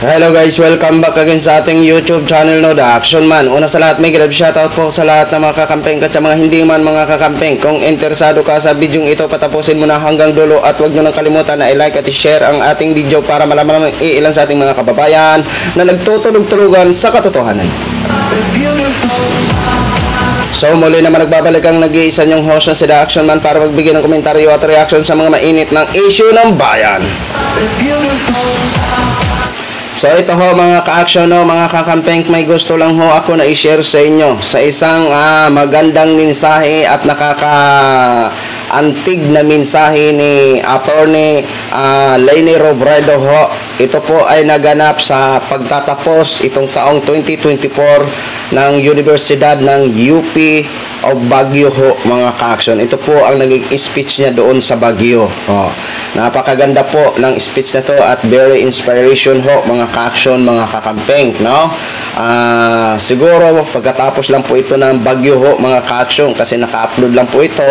Hello guys, welcome back again sa ating YouTube channel, no, The Action Man. Una sa lahat, may grab shoutout po sa lahat ng mga kakampeng at sa mga hindi man mga kakampeng. Kung interesado ka sa video ito, patapusin mo na hanggang dulo at huwag nyo nang kalimutan na i-like at i-share ang ating video para malaman ng ilan sa ating mga kababayan na nagtutulog-tulugan sa katotohanan. So muli naman nagbabalik ang nag-iisa nyong host na si The Action Man para magbigay ng komentaryo at reaction sa mga mainit ng issue ng bayan. So ito ho mga ka-action, no, mga kakampeng, may gusto lang ho ako na i-share sa inyo sa isang magandang mensahe at nakaka-antig na mensahe ni Attorney Leni Robredo ho. Ito po ay naganap sa pagtatapos itong taong 2024 ng Universidad ng UP of Baguio ho, mga ka-action. Ito po ang naging speech niya doon sa Baguio. Napakaganda po ng speech na to at very inspiration ho, mga ka-action, mga kakampeng, no? Siguro pagkatapos lang po ito ng Baguio ho, mga ka-action, kasi naka-upload lang po ito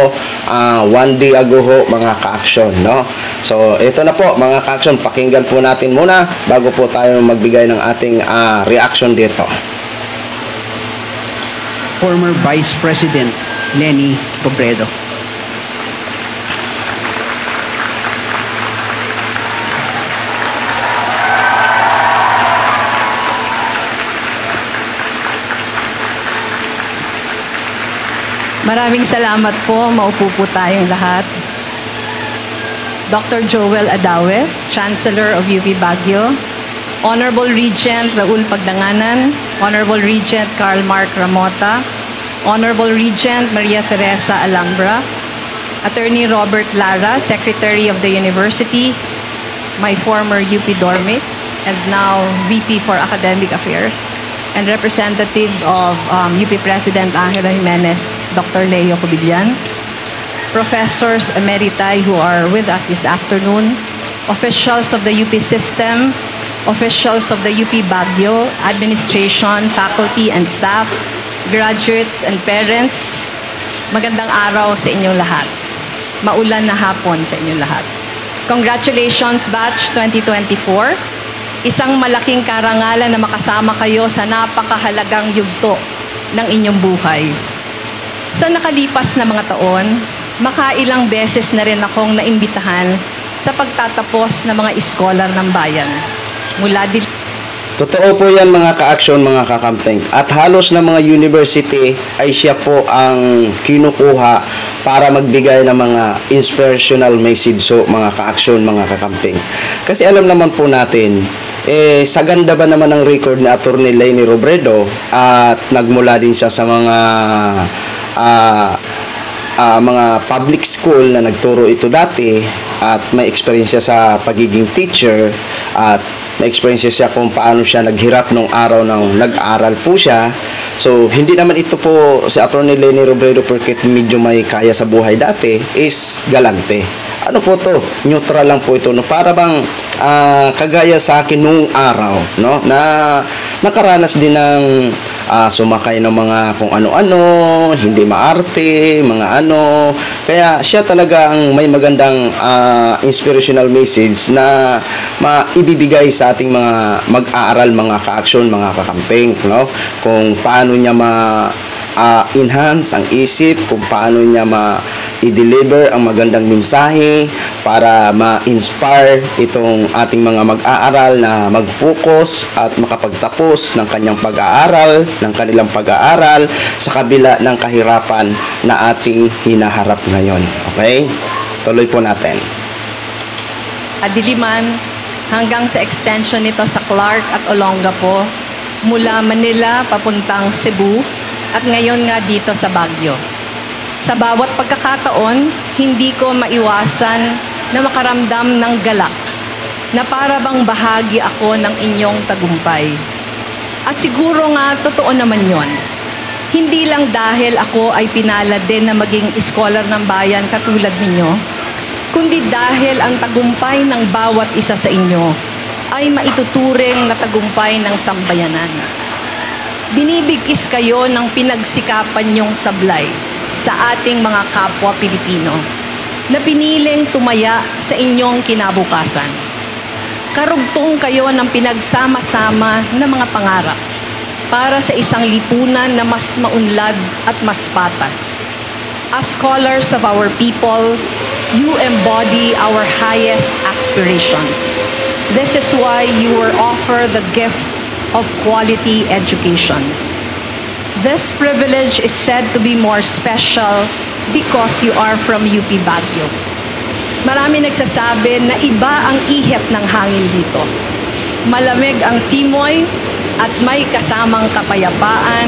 one day ago ho, mga ka-action, no? So ito na po mga ka-action, pakinggan po natin muna bago po tayo magbigay ng ating reaction dito. Former Vice President Leni Robredo. Maraming salamat po. Maupo po tayong lahat. Dr. Joel Adawe, Chancellor of UP Baguio, Honorable Regent Raul Pagdanganan, Honorable Regent Carl Mark Ramota, Honorable Regent Maria Teresa Alhambra, Attorney Robert Lara, Secretary of the University, my former UP dormmate, and now VP for Academic Affairs, and representative of UP President Angela Jimenez, Dr. Leo Cobillan, professors emeriti who are with us this afternoon, officials of the UP system, officials of the UP Baguio, administration, faculty and staff, graduates and parents, magandang araw sa inyong lahat. Maulan na hapon sa inyong lahat. Congratulations Batch 2024. Isang malaking karangalan na makasama kayo sa napakahalagang yugto ng inyong buhay. Sa nakalipas na mga taon, makailang beses na rin akong naimbitahan sa pagtatapos ng mga iskolar ng bayan. Totoo po yan mga ka-action, mga kakampeng. At halos na mga university ay siya po ang kinukuha para magbigay ng mga inspirational message so mga ka-action, mga kakampeng. Kasi alam naman po natin, sa ganda ba naman ng record ni Attorney Leni Robredo at nagmula din siya sa mga public school na nagturo ito dati at may experience siya sa pagiging teacher at may experience siya kung paano siya naghirap nung araw nang nag-aral po siya. So, hindi naman ito po si Attorney Leni Robredo porque medyo may kaya sa buhay dati is galante. Ano po to? Neutral lang po ito, no? Para bang kagaya sa akin nung araw, no? Na nakaranas din ng sumakay ng mga kung ano-ano, hindi maarte, mga ano. Kaya siya talaga ang may magandang inspirational message na maibibigay sa ating mga mag-aaral, mga ka-action, mga kakampeng, no? Kung paano niya enhance ang isip, kung paano niya i-deliver ang magandang mensahe para ma-inspire itong ating mga mag-aaral na mag-focus at makapagtapos ng kanyang pag-aaral, ng kanilang pag-aaral sa kabila ng kahirapan na ating hinaharap ngayon. Okay? Tuloy po natin. Diliman hanggang sa extension nito sa Clark at Olongapo, mula Manila papuntang Cebu at ngayon nga dito sa Baguio. Sa bawat pagkakataon, hindi ko maiwasan na makaramdam ng galak na para bang bahagi ako ng inyong tagumpay. At siguro nga totoo naman yon. Hindi lang dahil ako ay pinalad din na maging iskolar ng bayan katulad ninyo, kundi dahil ang tagumpay ng bawat isa sa inyo ay maituturing na tagumpay ng sambayanan. Binibigkis kayo ng pinagsikapan niyong sablay sa ating mga kapwa Pilipino na piniling tumaya sa inyong kinabukasan. karugtong kayo ng pinagsama-sama na mga pangarap para sa isang lipunan na mas maunlad at mas patas. As scholars of our people, you embody our highest aspirations. This is why you were offered the gift of quality education. This privilege is said to be more special because you are from UP Baguio. Marami nagsasabi na iba ang ihip ng hangin dito. Malamig ang simoy at may kasamang kapayapaan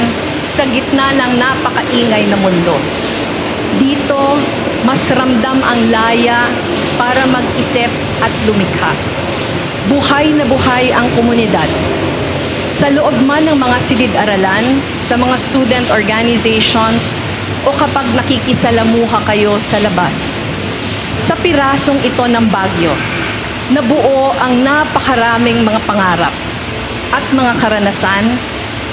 sa gitna ng napakaingay na mundo. Dito, mas ramdam ang laya para mag-isip at lumikha. Buhay na buhay ang komunidad. Sa loob man ng mga silid-aralan, sa mga student organizations, o kapag nakikisalamuha kayo sa labas. Sa pirasong ito ng Baguio, nabuo ang napakaraming mga pangarap at mga karanasan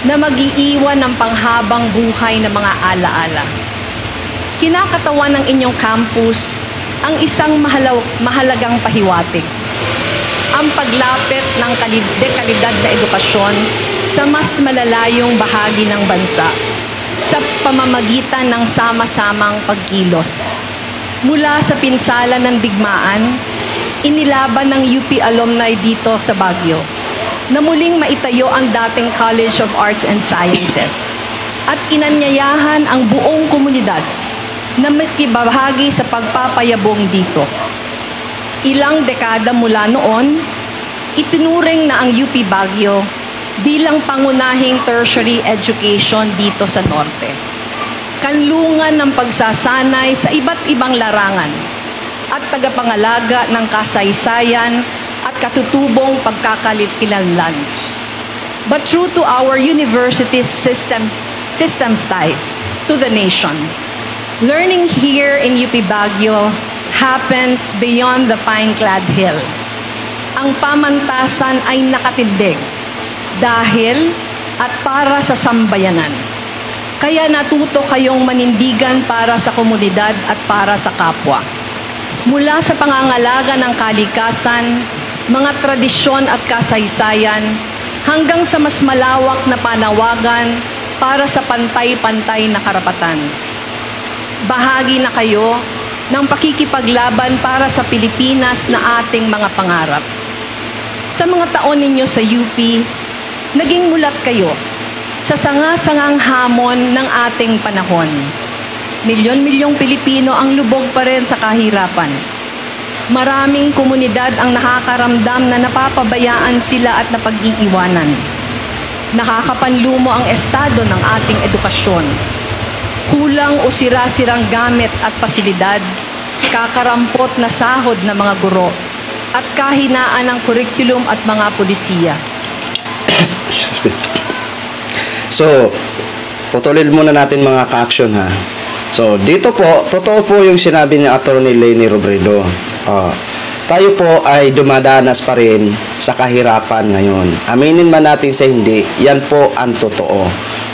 na mag-iiwan ng panghabang buhay na mga alaala. Kinakatawan ng inyong campus ang isang mahalagang pahiwatig. Ang paglapit ng dekalidad na edukasyon sa mas malalayong bahagi ng bansa sa pamamagitan ng sama-samang pagkilos. Mula sa pinsala ng digmaan, inilaban ng UP alumni dito sa Baguio na muling maitayo ang dating College of Arts and Sciences at inanyayahan ang buong komunidad na makibahagi sa pagpapayabong dito. Ilang dekada mula noon, itinuring na ang UP Baguio bilang pangunahing tertiary education dito sa Norte. Kanlungan ng pagsasanay sa iba't ibang larangan at tagapangalaga ng kasaysayan at katutubong pagkakakilanlan. But true to our university's systems ties to the nation, learning here in UP Baguio happens beyond the pine-clad hill. Ang pamantasan ay nakatindig dahil at para sa sambayanan. Kaya natuto kayong manindigan para sa komunidad at para sa kapwa. Mula sa pangangalaga ng kalikasan, mga tradisyon at kasaysayan, hanggang sa mas malawak na panawagan para sa pantay-pantay na karapatan. Bahagi na kayo ng pakikipaglaban para sa Pilipinas na ating mga pangarap. Sa mga taon ninyo sa UP, naging mulat kayo sa sanga-sangang hamon ng ating panahon. Milyon-milyong Pilipino ang lubog pa rin sa kahirapan. Maraming komunidad ang nakakaramdam na napapabayaan sila at napag-iiwanan. Nakakapanlumo ang estado ng ating edukasyon. Kulang o sira-sirang gamit at pasilidad, kakarampot na sahod ng mga guro, at kahinaan ng curriculum at mga pulisiya. So, putulin muna natin mga ka-action ha. So, dito po, totoo po yung sinabi ni Attorney Leni Robredo. Tayo po ay dumadanas pa rin sa kahirapan ngayon. Aminin man natin sa hindi, yan po ang totoo.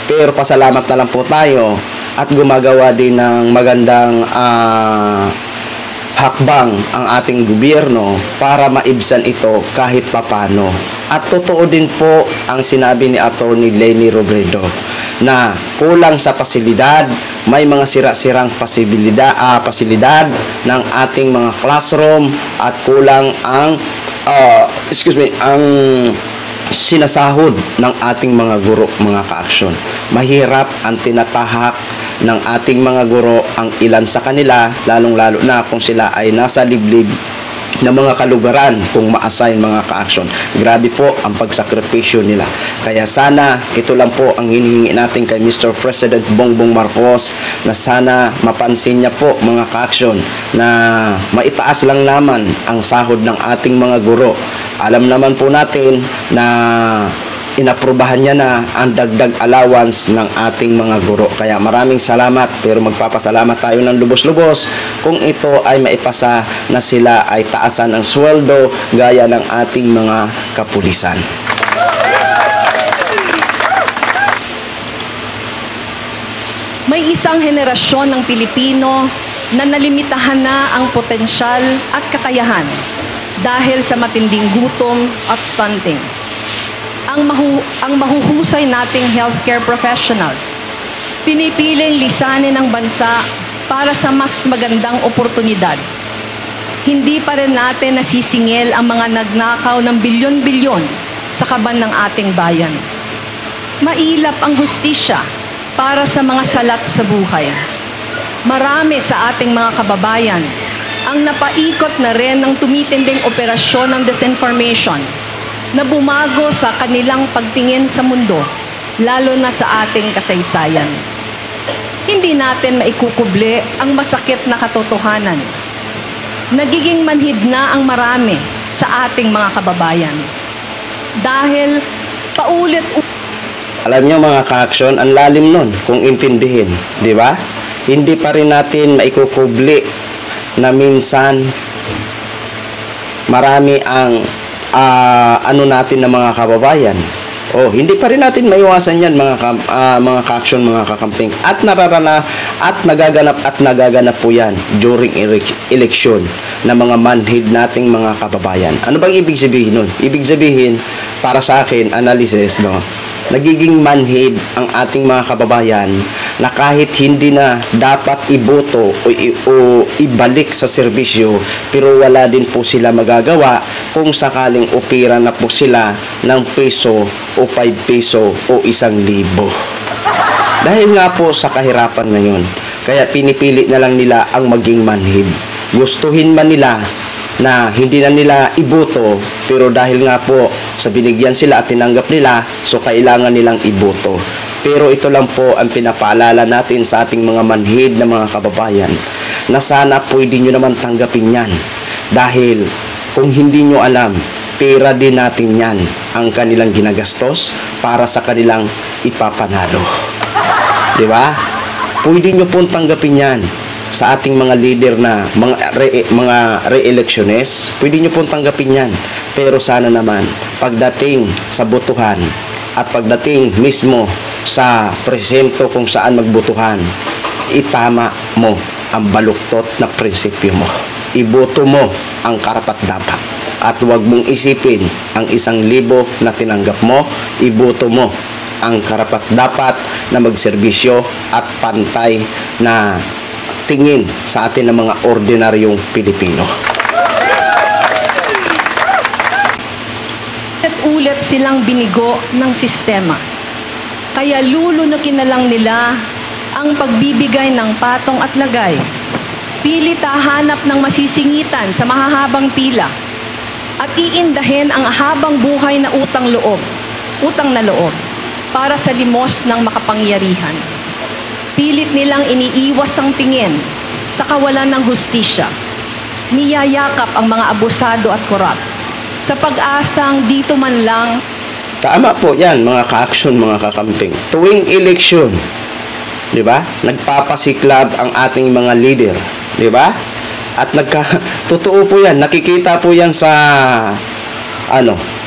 Pero pasalamat na lang po tayo at gumagawa din ng magandang hakbang ang ating gobyerno para maibsan ito kahit papano. At totoo din po ang sinabi ni Attorney Leni Robredo na kulang sa pasilidad, may mga sira-sirang pasilidad ng ating mga classroom at kulang ang ang sinasahod ng ating mga guro, mga ka-aksyon. Mahirap ang tinatahak ng ating mga guro ang ilan sa kanila, lalong-lalo na kung sila ay nasa liblib na mga kalugaran kung ma-assign mga ka-aksyon. Grabe po ang pagsakripisyo nila. Kaya sana, ito lang po ang hinihingi natin kay Mr. President Bongbong Marcos na sana mapansin niya po mga ka-aksyon na maitaas lang naman ang sahod ng ating mga guro. Alam naman po natin na inaprubahan niya na ang dagdag allowance ng ating mga guro. Kaya maraming salamat, pero magpapasalamat tayo ng lubos-lubos kung ito ay maipasa na sila ay taasan ng sweldo gaya ng ating mga kapulisan. May isang henerasyon ng Pilipino na nalimitahan na ang potensyal at kakayahan dahil sa matinding gutom at stunting. Ang mahuhusay nating healthcare professionals, pinipiling lisanin ang bansa para sa mas magandang oportunidad. Hindi pa rin natin nasisingil ang mga nagnakaw ng bilyon-bilyon sa kaban ng ating bayan. Mailap ang hustisya para sa mga salat sa buhay. Marami sa ating mga kababayan ang napaikot na rin ng tumitinding operasyon ng disinformation na bumago sa kanilang pagtingin sa mundo, lalo na sa ating kasaysayan. Hindi natin maikukuble ang masakit na katotohanan. Nagiging manhid na ang marami sa ating mga kababayan. Dahil alam niyo mga ka-action, ang lalim nun kung intindihin, di ba? Hindi pa rin natin maikukubli na minsan marami ang natin ng mga kababayan. Hindi pa rin natin maiwasan yan mga ka-action, mga kakamping. At nagaganap po yan during election na mga manhid nating mga kababayan. Ano bang ibig sabihin nun? Ibig sabihin, para sa akin, analysis, no? Nagiging manhid ang ating mga kababayan na kahit hindi na dapat iboto o ibalik sa serbisyo, pero wala din po sila magagawa kung sakaling opera na po sila ng peso o 5 peso o 1,000. Dahil nga po sa kahirapan ngayon, kaya pinipili na lang nila ang maging manhid. Gustuhin man nila na hindi na nila iboto, pero dahil nga po sa binigyan sila at tinanggap nila, so kailangan nilang iboto. Pero ito lang po ang pinapaalala natin sa ating mga manhid na mga kababayan, na sana pwede nyo naman tanggapin yan. Dahil kung hindi nyo alam, pera din natin yan ang kanilang ginagastos para sa kanilang ipapanalo. Di ba? Pwede nyo pong tanggapin yan sa ating mga leader na mga re-electionist. Pwede nyo pong tanggapin yan. Pero sana naman, pagdating sa botohan at pagdating mismo sa presinto kung saan magbotohan, itama mo ang baluktot na prinsipyo mo. Iboto mo ang karapat-dapat. At huwag mong isipin ang 1,000 na tinanggap mo. Iboto mo ang karapat-dapat na magserbisyo at pantay na tingin sa atin ng mga ordinaryong Pilipino. Ulit silang binigo ng sistema. Kaya lulunukin na lang nila ang pagbibigay ng patong at lagay. Pilit hahanap ng masisingitan sa mahahabang pila at iindahin ang habang buhay na utang na loob para sa limos ng makapangyarihan. Pilit nilang iniiwas ang tingin sa kawalan ng hustisya. Niyayakap ang mga abusado at korap sa pag-asang dito man lang. Tama po yan mga ka-action, mga kakamping. Tuwing eleksyon, di ba? Nagpapasiklab ang ating mga leader, di ba? At totoo po yan, nakikita po yan sa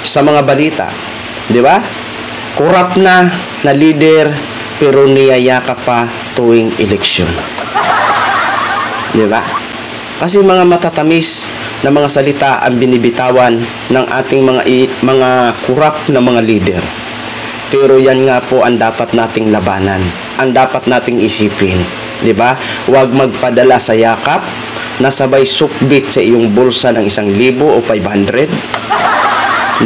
sa mga balita, di ba? Korap na leader, pero niyayakap pa tuwing eleksyon. Di ba? Kasi mga matatamis na mga salita ang binibitawan ng ating mga korap na mga leader. Pero yan nga po ang dapat nating labanan, ang dapat nating isipin, di ba? Huwag magpadala sa yakap na sabay sukbit sa iyong bulsa ng 1,000 o 500,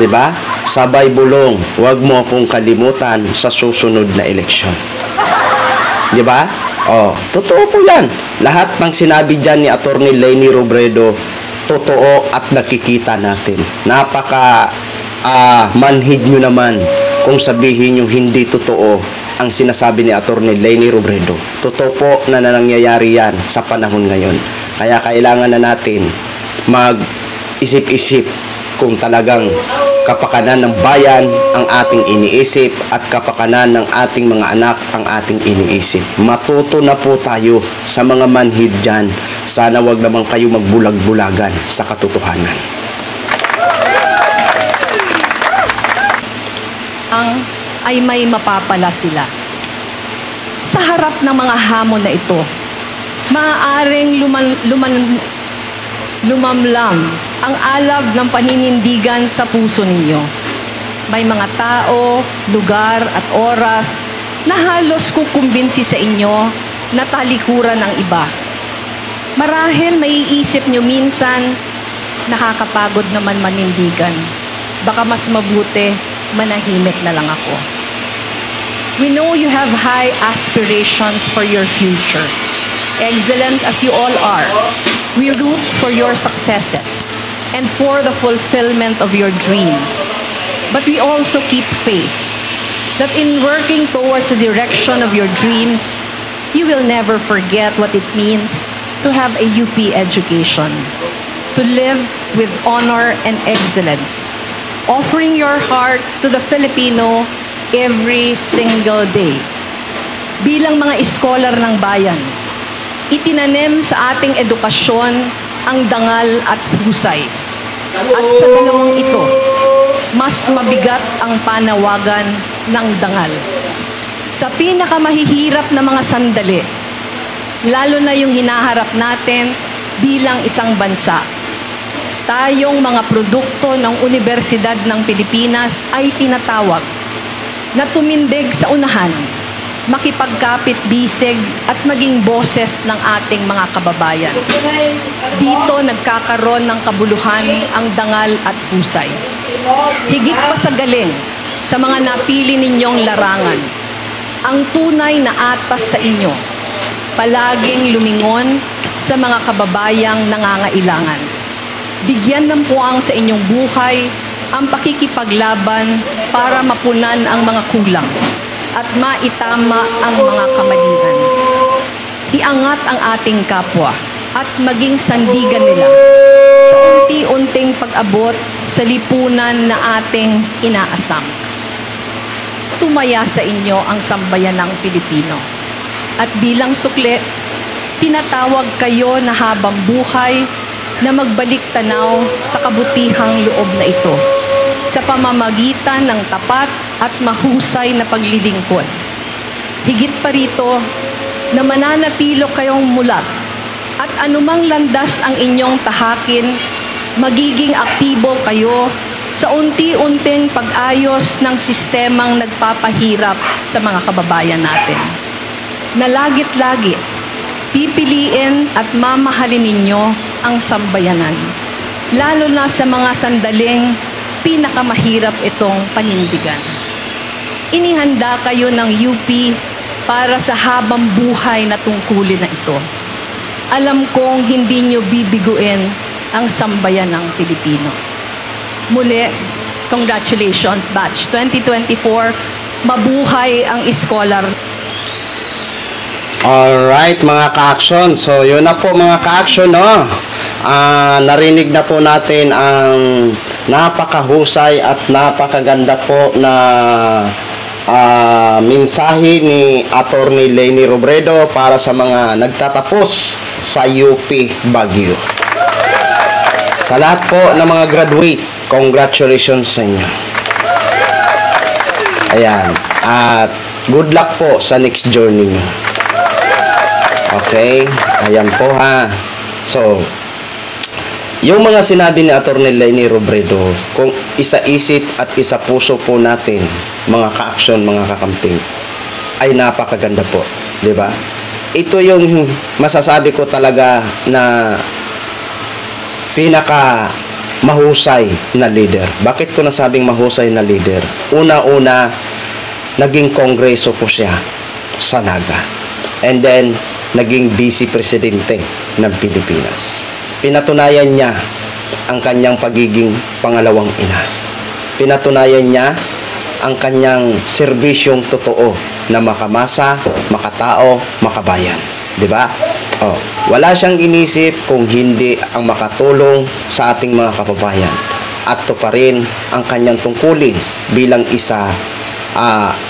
di ba? Sabay bulong, huwag mo akong kalimutan sa susunod na eleksyon. Di ba? Totoo po yan. Lahat ng sinabi dyan ni Atty. Leni Robredo, totoo at nakikita natin. Napaka manhid nyo naman kung sabihin nyo hindi totoo ang sinasabi ni Atty. Leni Robredo. Totoo po na nangyayari yan sa panahon ngayon. Kaya kailangan na natin mag-isip-isip kung talagang kapakanan ng bayan ang ating iniisip at kapakanan ng ating mga anak ang ating iniisip. Matuto na po tayo sa mga manhid dyan. Sana wag naman kayo magbulag-bulagan sa katotohanan. Ay may mapapala sila. Sa harap ng mga hamon na ito, maaaring lumamlam ang alab ng paninindigan sa puso ninyo. May mga tao, lugar at oras na halos kukumbinsi sa inyo na talikuran ang iba. Marahil maiisip nyo minsan, nakakapagod naman manindigan. Baka mas mabuti, manahimik na lang ako. We know you have high aspirations for your future. Excellent as you all are, we root for your successes and for the fulfillment of your dreams. But we also keep faith that in working towards the direction of your dreams, you will never forget what it means to have a UP education, to live with honor and excellence, offering your heart to the Filipino every single day. Bilang mga iskolar ng bayan, itinanim sa ating edukasyon ang dangal at husay. At sa dalawang ito, mas mabigat ang panawagan ng dangal. Sa pinakamahihirap na mga sandali, lalo na yung hinaharap natin bilang isang bansa, tayong mga produkto ng Universidad ng Pilipinas ay tinatawag na tumindig sa unahan, makipagkapit-bisig at maging boses ng ating mga kababayan. Dito nagkakaroon ng kabuluhan ang dangal at husay. Higit pa sa galing sa mga napili ninyong larangan, ang tunay na atas sa inyo, palaging lumingon sa mga kababayang nangangailangan. Bigyan ng puwang sa inyong buhay ang pakikipaglaban para mapunan ang mga kulang at maitama ang mga kamalian. Iangat ang ating kapwa at maging sandigan nila sa unti-unting pag-abot sa lipunan na ating inaasam. Tumaya sa inyo ang sambayan ng Pilipino. At bilang sukli, tinatawag kayo na habang buhay na magbalik tanaw sa kabutihang loob na ito sa pamamagitan ng tapat at mahusay na paglilingkod. Higit pa rito, na mananatilo kayong mulat at anumang landas ang inyong tahakin, magiging aktibo kayo sa unti-unting pag-ayos ng sistemang nagpapahirap sa mga kababayan natin. Na lagit-lagi, pipiliin at mamahalin ninyo ang sambayanan, lalo na sa mga sandaling pinakamahirap itong panindigan. Inihanda kayo ng UP para sa habang buhay na tungkulin na ito. Alam kong hindi nyo bibiguin ang sambayan ng Pilipino. Muli, congratulations, Batch 2024. Mabuhay ang iskolar. Alright, mga ka-action. So, yun na po mga ka-action, no? Narinig na po natin ang napakahusay at napakaganda po na mensahe ni Attorney Leni Robredo para sa mga nagtatapos sa UP Baguio. Sa lahat po ng mga graduate, congratulations sa inyo. Ayan. At good luck po sa next journey nyo. Okay? Ayan po ha. So, yung mga sinabi ni Attorney Leni Robredo, kung isa-isip at isa-puso po natin, mga ka-action, mga kakamping, ay napakaganda po. Di ba? Ito yung masasabi ko talaga na pinaka mahusay na leader. Bakit ko nasabing mahusay na leader? Una-una, naging kongreso po siya sa Naga. And then, naging vice presidente ng Pilipinas. Pinatunayan niya ang kanyang pagiging pangalawang ina. Pinatunayan niya ang kanyang serbisyong totoo na makamasa, makatao, makabayan. Di ba? Oh, wala siyang inisip kung hindi ang makatulong sa ating mga kababayan at tuparin ang kanyang tungkulin bilang isa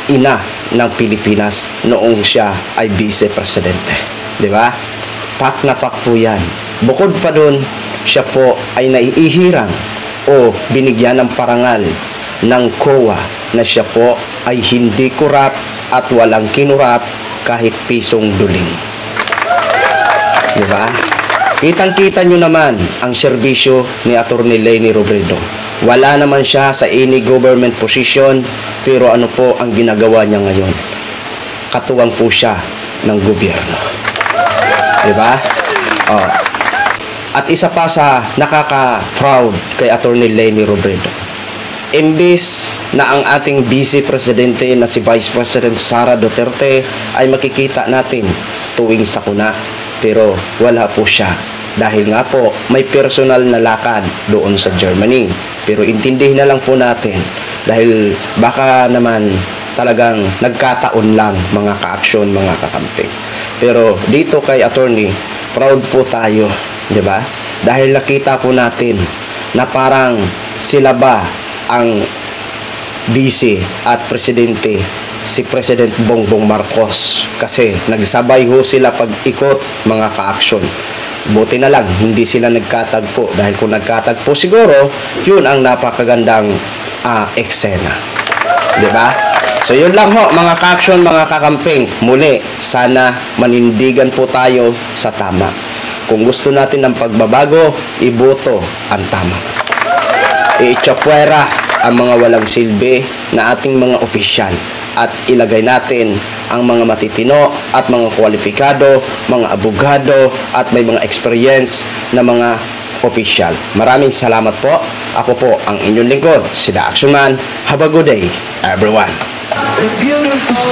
ina ng Pilipinas noong siya ay vice presidente. Di ba? Pak na pak po yan. Bukod pa dun, siya po ay naiihirang o binigyan ng parangal ng COA na siya po ay hindi kurap at walang kinurap kahit pisong duling. Diba? Kitang-kita nyo naman ang serbisyo ni Atty. Leni Robredo. Wala naman siya sa any government position, pero ano po ang ginagawa niya ngayon? Katuwang po siya ng gobyerno. Diba? Oh. At isa pa sa nakaka-proud kay Atty. Leni Robredo. Imbis na ang ating Vice Presidente na si Vice President Sara Duterte ay makikita natin tuwing sakuna, pero wala po siya dahil nga po may personal na lakad doon sa Germany. Pero intindihin na lang po natin dahil baka naman talagang nagkataon lang mga ka-aksyon, mga kakampi. Pero dito kay attorney, proud po tayo, di ba? Dahil nakita po natin na parang sila ba ang vice at presidente, si President Bongbong Marcos, kasi nagsabay ho sila pag-ikot mga ka-aksyon. Buti na lang hindi sila nagkatagpo, dahil kung nagkatagpo siguro yun ang napakagandang eksena, di ba? So yun lang ho mga ka-aksyon, mga kakamping. Muli, sana manindigan po tayo sa tama. Kung gusto natin ng pagbabago, iboto ang tama. I-chapwera ang mga walang silbi na ating mga opisyal at ilagay natin ang mga matitino at mga kwalipikado, mga abogado at may mga experience na mga opisyal. Maraming salamat po. Ako po ang inyong lingkod, si The Action Man. Have a good day, everyone. Beautiful.